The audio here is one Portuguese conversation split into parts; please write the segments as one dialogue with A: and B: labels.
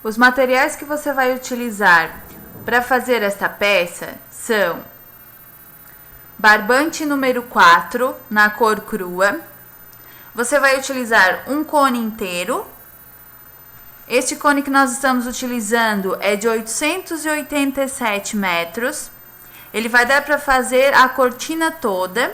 A: Os materiais que você vai utilizar para fazer esta peça são barbante número 4 na cor crua. Você vai utilizar um cone inteiro. Este cone que nós estamos utilizando é de 887 metros. Ele vai dar para fazer a cortina toda.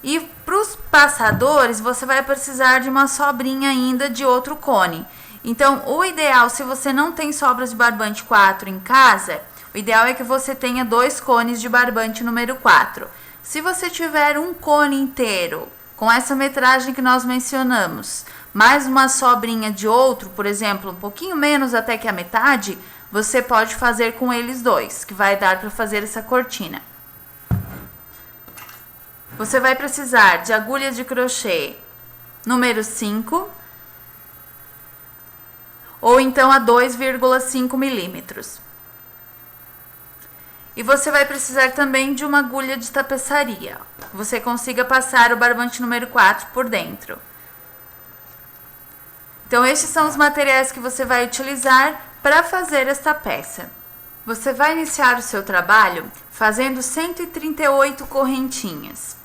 A: E para os passadores, você vai precisar de uma sobrinha ainda de outro cone. Então, o ideal, se você não tem sobras de barbante 4 em casa, o ideal é que você tenha 2 cones de barbante número 4. Se você tiver um cone inteiro, com essa metragem que nós mencionamos, mais uma sobrinha de outro, por exemplo, um pouquinho menos até que a metade, você pode fazer com eles 2, que vai dar para fazer essa cortina. Você vai precisar de agulha de crochê número 5, ou então a 2,5 milímetros. E você vai precisar também de uma agulha de tapeçaria. Você consiga passar o barbante número 4 por dentro. Então, estes são os materiais que você vai utilizar para fazer esta peça. Você vai iniciar o seu trabalho fazendo 138 correntinhas.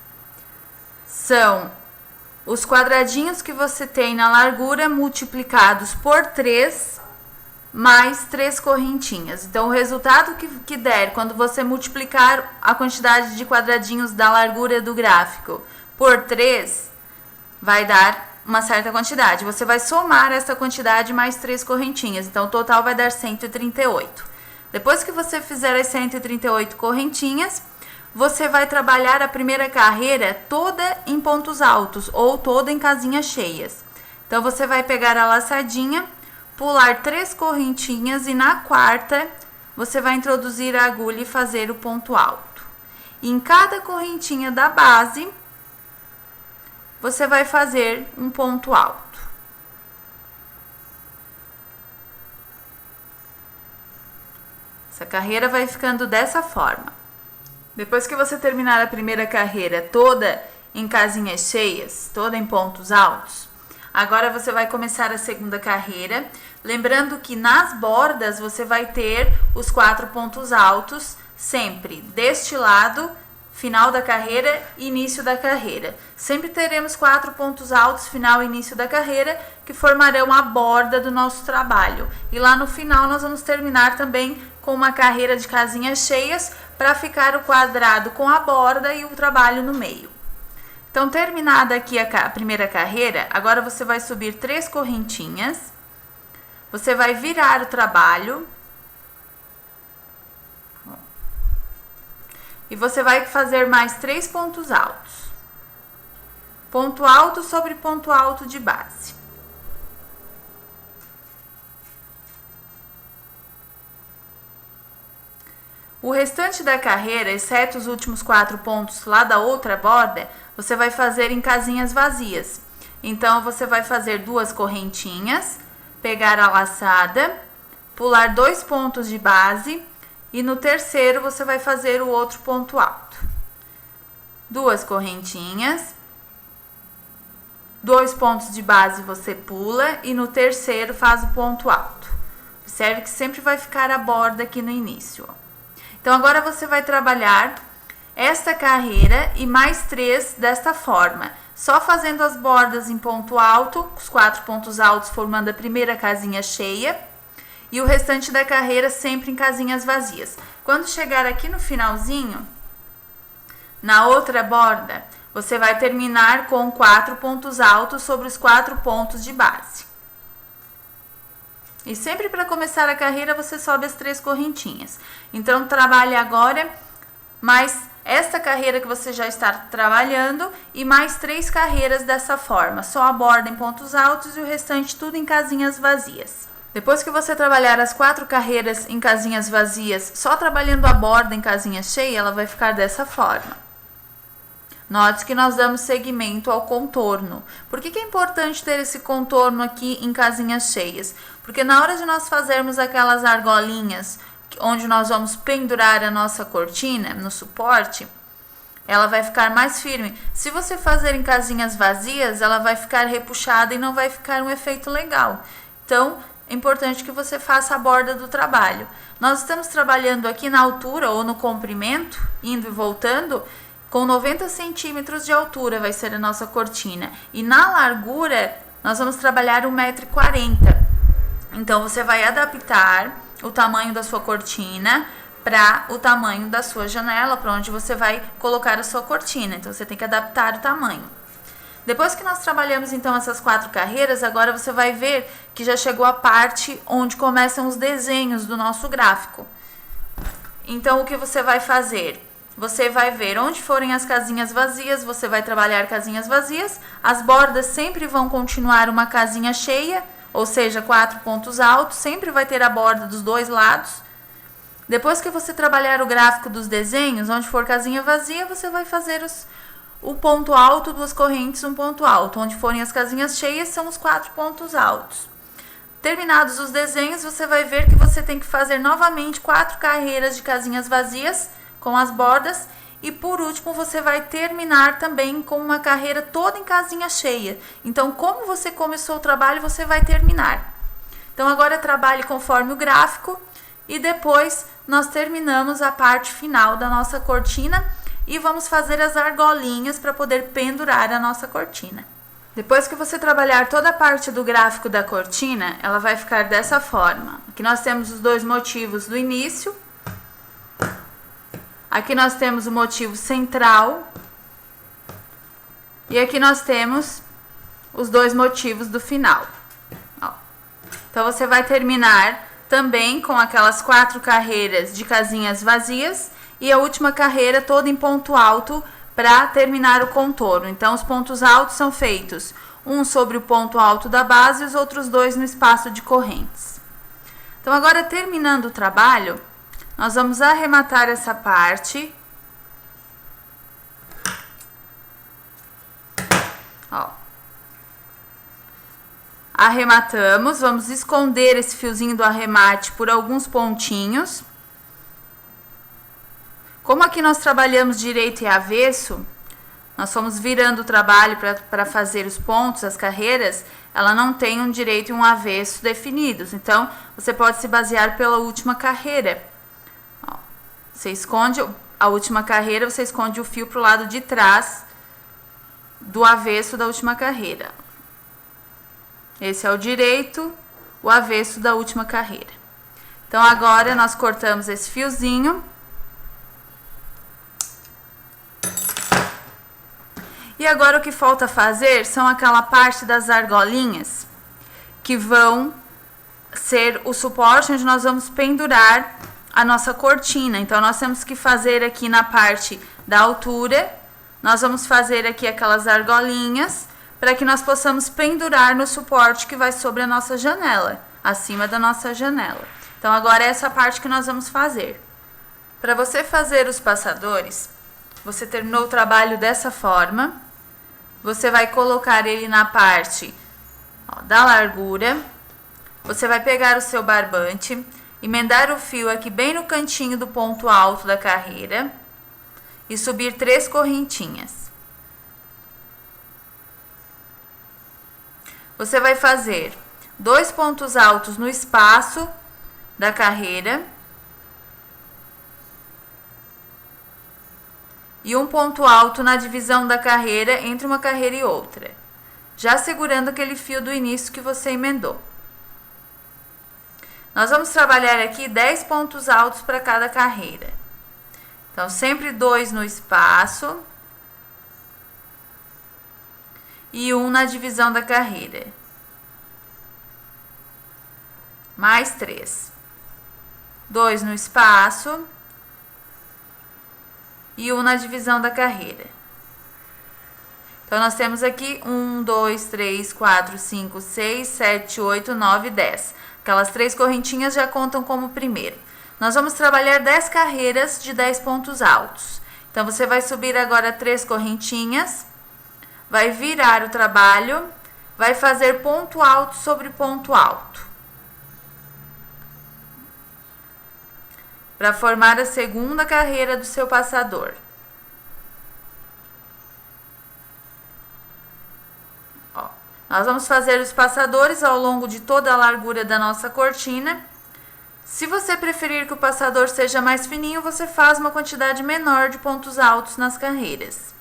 A: São os quadradinhos que você tem na largura multiplicados por 3, mais 3 correntinhas. Então, o resultado que der quando você multiplicar a quantidade de quadradinhos da largura do gráfico por 3, vai dar uma certa quantidade. Você vai somar essa quantidade mais 3 correntinhas. Então, o total vai dar 138. Depois que você fizer as 138 correntinhas, você vai trabalhar a primeira carreira toda em pontos altos ou toda em casinhas cheias. Então, você vai pegar a laçadinha, pular 3 correntinhas e na quarta você vai introduzir a agulha e fazer o ponto alto. E em cada correntinha da base, você vai fazer um ponto alto. Essa carreira vai ficando dessa forma. Depois que você terminar a primeira carreira toda em casinhas cheias, toda em pontos altos, agora você vai começar a segunda carreira. Lembrando que nas bordas você vai ter os 4 pontos altos sempre deste lado, final da carreira e início da carreira. Sempre teremos 4 pontos altos, final e início da carreira, que formarão a borda do nosso trabalho. E lá no final nós vamos terminar também com uma carreira de casinhas cheias para ficar o quadrado com a borda e o trabalho no meio. Então, terminada aqui a primeira carreira, agora você vai subir 3 correntinhas, você vai virar o trabalho e você vai fazer mais 3 pontos altos. Ponto alto sobre ponto alto de base. O restante da carreira, exceto os últimos 4 pontos lá da outra borda, você vai fazer em casinhas vazias. Então, você vai fazer 2 correntinhas, pegar a laçada, pular 2 pontos de base e no terceiro você vai fazer o outro ponto alto. 2 correntinhas, 2 pontos de base você pula e no terceiro faz o ponto alto. Observe que sempre vai ficar a borda aqui no início, ó. Então, agora você vai trabalhar esta carreira e mais 3 desta forma, só fazendo as bordas em ponto alto, os 4 pontos altos formando a primeira casinha cheia e o restante da carreira sempre em casinhas vazias. Quando chegar aqui no finalzinho, na outra borda, você vai terminar com 4 pontos altos sobre os 4 pontos de base. E sempre para começar a carreira, você sobe as 3 correntinhas. Então, trabalhe agora mais esta carreira que você já está trabalhando e mais 3 carreiras dessa forma. Só a borda em pontos altos e o restante tudo em casinhas vazias. Depois que você trabalhar as 4 carreiras em casinhas vazias, só trabalhando a borda em casinha cheia, ela vai ficar dessa forma. Note que nós damos seguimento ao contorno. Por que é importante ter esse contorno aqui em casinhas cheias? Porque na hora de nós fazermos aquelas argolinhas, onde nós vamos pendurar a nossa cortina no suporte, ela vai ficar mais firme. Se você fazer em casinhas vazias, ela vai ficar repuxada e não vai ficar um efeito legal. Então, é importante que você faça a borda do trabalho. Nós estamos trabalhando aqui na altura ou no comprimento, indo e voltando, com 90 centímetros de altura vai ser a nossa cortina. E na largura, nós vamos trabalhar 1,40 m. Então, você vai adaptar o tamanho da sua cortina para o tamanho da sua janela, para onde você vai colocar a sua cortina. Então, você tem que adaptar o tamanho. Depois que nós trabalhamos, então, essas 4 carreiras, agora você vai ver que já chegou a parte onde começam os desenhos do nosso gráfico. Então, o que você vai fazer? Você vai ver onde forem as casinhas vazias, você vai trabalhar casinhas vazias. As bordas sempre vão continuar uma casinha cheia, ou seja, 4 pontos altos, sempre vai ter a borda dos 2 lados. Depois que você trabalhar o gráfico dos desenhos, onde for casinha vazia, você vai fazer o ponto alto, 2 correntes, um ponto alto. Onde forem as casinhas cheias, são os 4 pontos altos. Terminados os desenhos, você vai ver que você tem que fazer novamente 4 carreiras de casinhas vazias com as bordas. E por último, você vai terminar também com uma carreira toda em casinha cheia. Então, como você começou o trabalho, você vai terminar. Então, agora trabalhe conforme o gráfico e depois nós terminamos a parte final da nossa cortina e vamos fazer as argolinhas para poder pendurar a nossa cortina. Depois que você trabalhar toda a parte do gráfico da cortina, ela vai ficar dessa forma. Aqui nós temos os 2 motivos do início. Aqui nós temos o motivo central. E aqui nós temos os 2 motivos do final. Ó. Então, você vai terminar também com aquelas 4 carreiras de casinhas vazias. E a última carreira toda em ponto alto para terminar o contorno. Então, os pontos altos são feitos um sobre o ponto alto da base e os outros 2 no espaço de correntes. Então, agora terminando o trabalho, nós vamos arrematar essa parte. Ó. Arrematamos, vamos esconder esse fiozinho do arremate por alguns pontinhos. Como aqui nós trabalhamos direito e avesso, nós fomos virando o trabalho para fazer os pontos, as carreiras, ela não tem um direito e um avesso definidos. Então, você pode se basear pela última carreira. Ó, você esconde a última carreira, você esconde o fio para o lado de trás do avesso da última carreira. Esse é o direito, o avesso da última carreira. Então, agora nós cortamos esse fiozinho. E agora o que falta fazer são aquela parte das argolinhas que vão ser o suporte onde nós vamos pendurar a nossa cortina. Então, nós temos que fazer aqui na parte da altura, nós vamos fazer aqui aquelas argolinhas para que nós possamos pendurar no suporte que vai sobre a nossa janela, acima da nossa janela. Então, agora é essa parte que nós vamos fazer. Para você fazer os passadores, você terminou o trabalho dessa forma. Você vai colocar ele na parte, ó, da largura. Você vai pegar o seu barbante, emendar o fio aqui bem no cantinho do ponto alto da carreira e subir 3 correntinhas. Você vai fazer 2 pontos altos no espaço da carreira e um ponto alto na divisão da carreira entre uma carreira e outra, já segurando aquele fio do início que você emendou. Nós vamos trabalhar aqui 10 pontos altos para cada carreira. Então, sempre 2 no espaço e 1 na divisão da carreira. Mais 3. 2 no espaço e 1 na divisão da carreira. Então, nós temos aqui 1, 2, 3, 4, 5, 6, 7, 8, 9, 10. Aquelas 3 correntinhas já contam como primeiro. Nós vamos trabalhar 10 carreiras de 10 pontos altos. Então, você vai subir agora 3 correntinhas, vai virar o trabalho, vai fazer ponto alto sobre ponto alto, para formar a segunda carreira do seu passador. Ó, Nós vamos fazer os passadores ao longo de toda a largura da nossa cortina. Se você preferir que o passador seja mais fininho, você faz uma quantidade menor de pontos altos nas carreiras.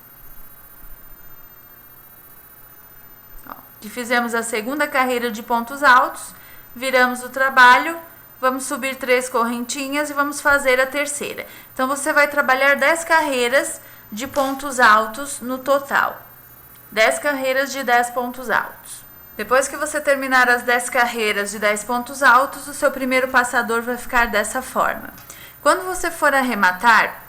A: Aqui fizemos a segunda carreira de pontos altos, viramos o trabalho, vamos subir 3 correntinhas e vamos fazer a terceira. Então, você vai trabalhar 10 carreiras de pontos altos no total. 10 carreiras de 10 pontos altos. Depois que você terminar as 10 carreiras de 10 pontos altos, o seu primeiro passador vai ficar dessa forma. Quando você for arrematar,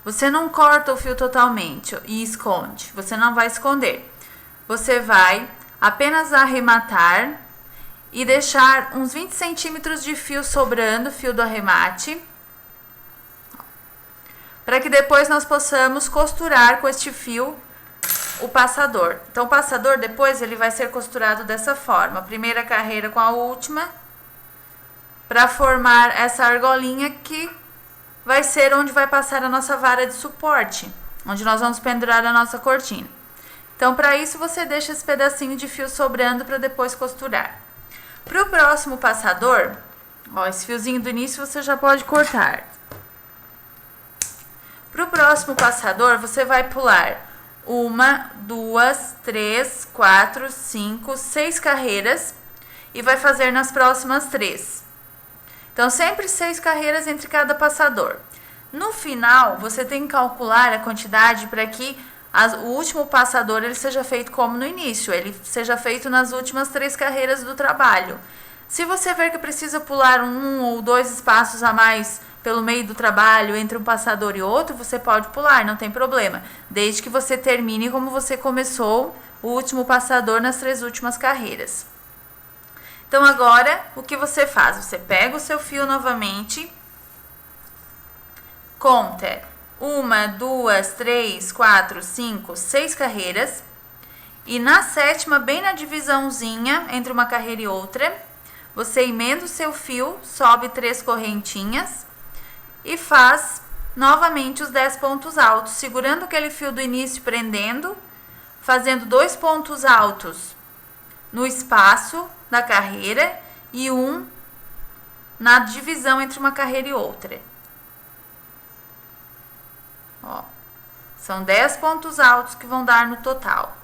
A: você não corta o fio totalmente e esconde. Você não vai esconder. Você vai apenas arrematar e deixar uns 20 centímetros de fio sobrando, fio do arremate, para que depois nós possamos costurar com este fio o passador. Então, o passador depois ele vai ser costurado dessa forma. A primeira carreira com a última, para formar essa argolinha que vai ser onde vai passar a nossa vara de suporte, onde nós vamos pendurar a nossa cortina. Então, para isso, você deixa esse pedacinho de fio sobrando para depois costurar. Para o próximo passador, ó, esse fiozinho do início você já pode cortar. Para o próximo passador, você vai pular 1, 2, 3, 4, 5, 6 carreiras e vai fazer nas próximas 3. Então, sempre 6 carreiras entre cada passador. No final, você tem que calcular a quantidade para que o último passador ele seja feito como no início, ele seja feito nas últimas 3 carreiras do trabalho. Se você ver que precisa pular 1 ou 2 espaços a mais pelo meio do trabalho, entre um passador e outro, você pode pular, não tem problema, desde que você termine como você começou o último passador nas 3 últimas carreiras. Então, agora, o que você faz? Você pega o seu fio novamente, conta 1, 2, 3, 4, 5, 6 carreiras, e na 7ª, bem na divisãozinha entre uma carreira e outra, você emenda o seu fio, sobe 3 correntinhas e faz novamente os 10 pontos altos, segurando aquele fio do início, prendendo, fazendo 2 pontos altos no espaço da carreira e 1 na divisão entre uma carreira e outra. Ó, são 10 pontos altos que vão dar no total.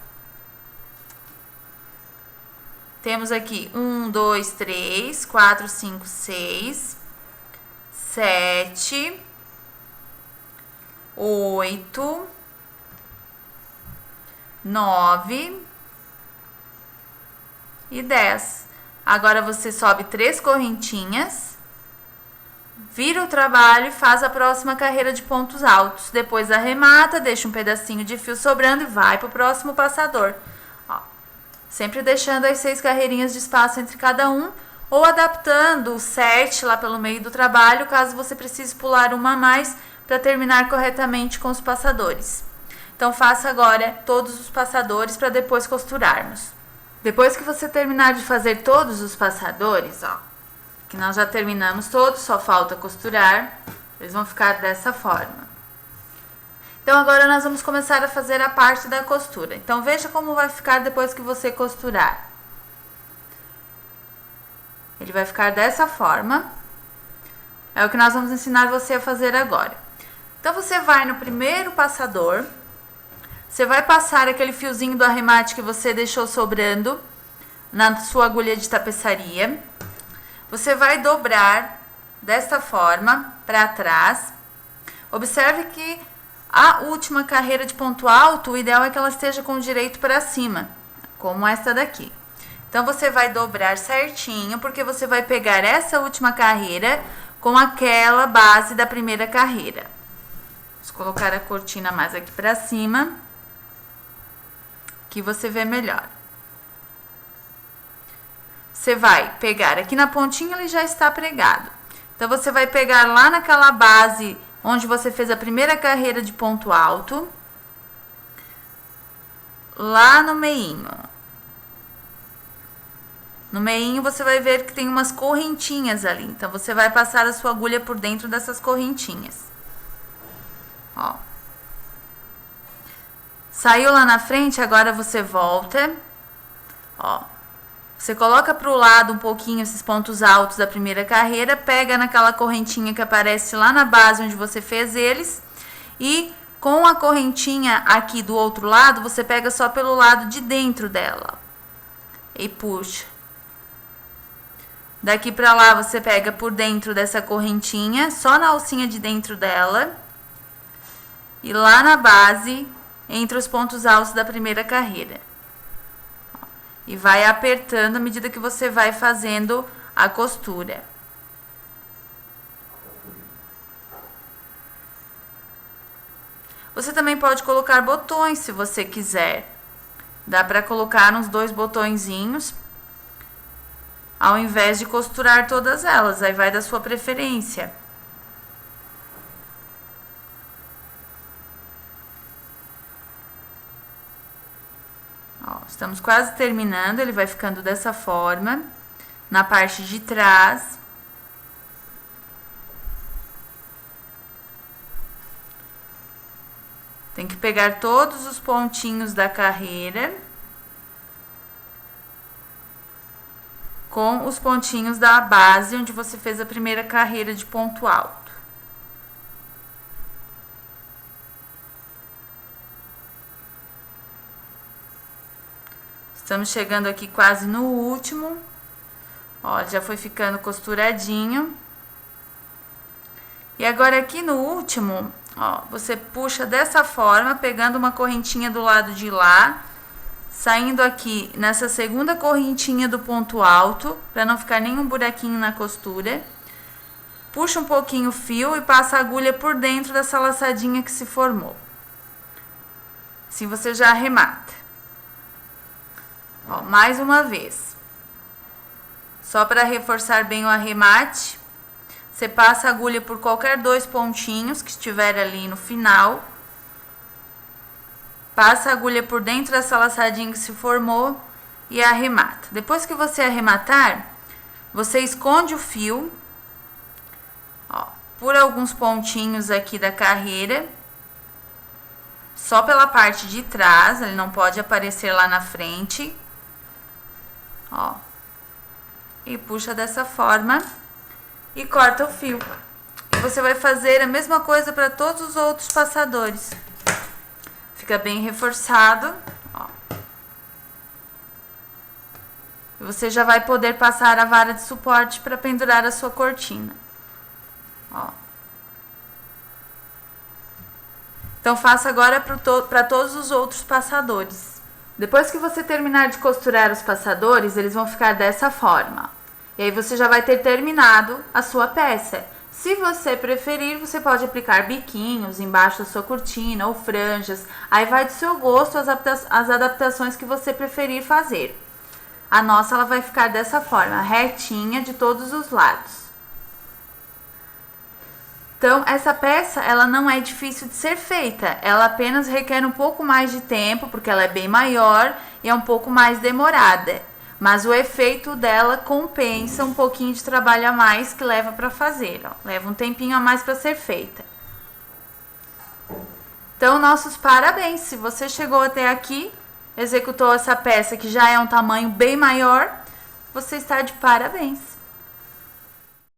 A: Temos aqui 1, 2, 3, 4, 5, 6, 7, 8, 9 e 10. Agora você sobe 3 correntinhas, vira o trabalho e faz a próxima carreira de pontos altos. Depois arremata, deixa um pedacinho de fio sobrando e vai para o próximo passador. Ó, sempre deixando as 6 carreirinhas de espaço entre cada um, ou adaptando o 7 lá pelo meio do trabalho, caso você precise pular uma a mais para terminar corretamente com os passadores. Então, faça agora todos os passadores para depois costurarmos. Depois que você terminar de fazer todos os passadores, ó, que nós já terminamos todos, só falta costurar, eles vão ficar dessa forma. Então, agora nós vamos começar a fazer a parte da costura. Então, veja como vai ficar depois que você costurar. Ele vai ficar dessa forma. É o que nós vamos ensinar você a fazer agora. Então, você vai no primeiro passador, você vai passar aquele fiozinho do arremate que você deixou sobrando na sua agulha de tapeçaria. Você vai dobrar desta forma para trás. Observe que a última carreira de ponto alto, o ideal é que ela esteja com o direito para cima, como esta daqui. Então, você vai dobrar certinho, porque você vai pegar essa última carreira com aquela base da primeira carreira. Vamos colocar a cortina mais aqui para cima, que você vê melhor. Você vai pegar aqui na pontinha, ele já está pregado. Então, você vai pegar lá naquela base onde você fez a primeira carreira de ponto alto, lá no meinho. No meinho você vai ver que tem umas correntinhas ali. Então, você vai passar a sua agulha por dentro dessas correntinhas. Ó. Saiu lá na frente, agora você volta. Ó, você coloca pro lado um pouquinho esses pontos altos da primeira carreira, pega naquela correntinha que aparece lá na base onde você fez eles e com a correntinha aqui do outro lado, você pega só pelo lado de dentro dela e puxa. Daqui pra lá você pega por dentro dessa correntinha, só na alcinha de dentro dela e lá na base, entre os pontos altos da primeira carreira. E vai apertando à medida que você vai fazendo a costura. Você também pode colocar botões se você quiser. Dá para colocar uns 2 botõezinhos, ao invés de costurar todas elas. Aí vai da sua preferência. Ó, estamos quase terminando, ele vai ficando dessa forma, na parte de trás. Tem que pegar todos os pontinhos da carreira com os pontinhos da base onde você fez a primeira carreira de ponto alto. Estamos chegando aqui quase no último. Ó, já foi ficando costuradinho. E agora aqui no último, ó, você puxa dessa forma, pegando uma correntinha do lado de lá, saindo aqui nessa segunda correntinha do ponto alto, para não ficar nenhum buraquinho na costura. Puxa um pouquinho o fio e passa a agulha por dentro dessa laçadinha que se formou. Assim você já arremata. Ó, mais uma vez. Só para reforçar bem o arremate, você passa a agulha por qualquer 2 pontinhos que estiver ali no final. Passa a agulha por dentro dessa laçadinha que se formou e arremata. Depois que você arrematar, você esconde o fio, ó, por alguns pontinhos aqui da carreira, só pela parte de trás, ele não pode aparecer lá na frente. Ó, e puxa dessa forma e corta o fio. E você vai fazer a mesma coisa para todos os outros passadores. Fica bem reforçado, ó. E você já vai poder passar a vara de suporte para pendurar a sua cortina. Ó. Então faça agora para todos os outros passadores. Depois que você terminar de costurar os passadores, eles vão ficar dessa forma. E aí você já vai ter terminado a sua peça. Se você preferir, você pode aplicar biquinhos embaixo da sua cortina ou franjas. Aí vai do seu gosto as adaptações que você preferir fazer. A nossa ela vai ficar dessa forma, retinha de todos os lados. Então, essa peça, ela não é difícil de ser feita, ela apenas requer um pouco mais de tempo, porque ela é bem maior e é um pouco mais demorada. Mas o efeito dela compensa um pouquinho de trabalho a mais que leva para fazer, ó. Leva um tempinho a mais para ser feita. Então, nossos parabéns! Se você chegou até aqui, executou essa peça que já é um tamanho bem maior, você está de parabéns!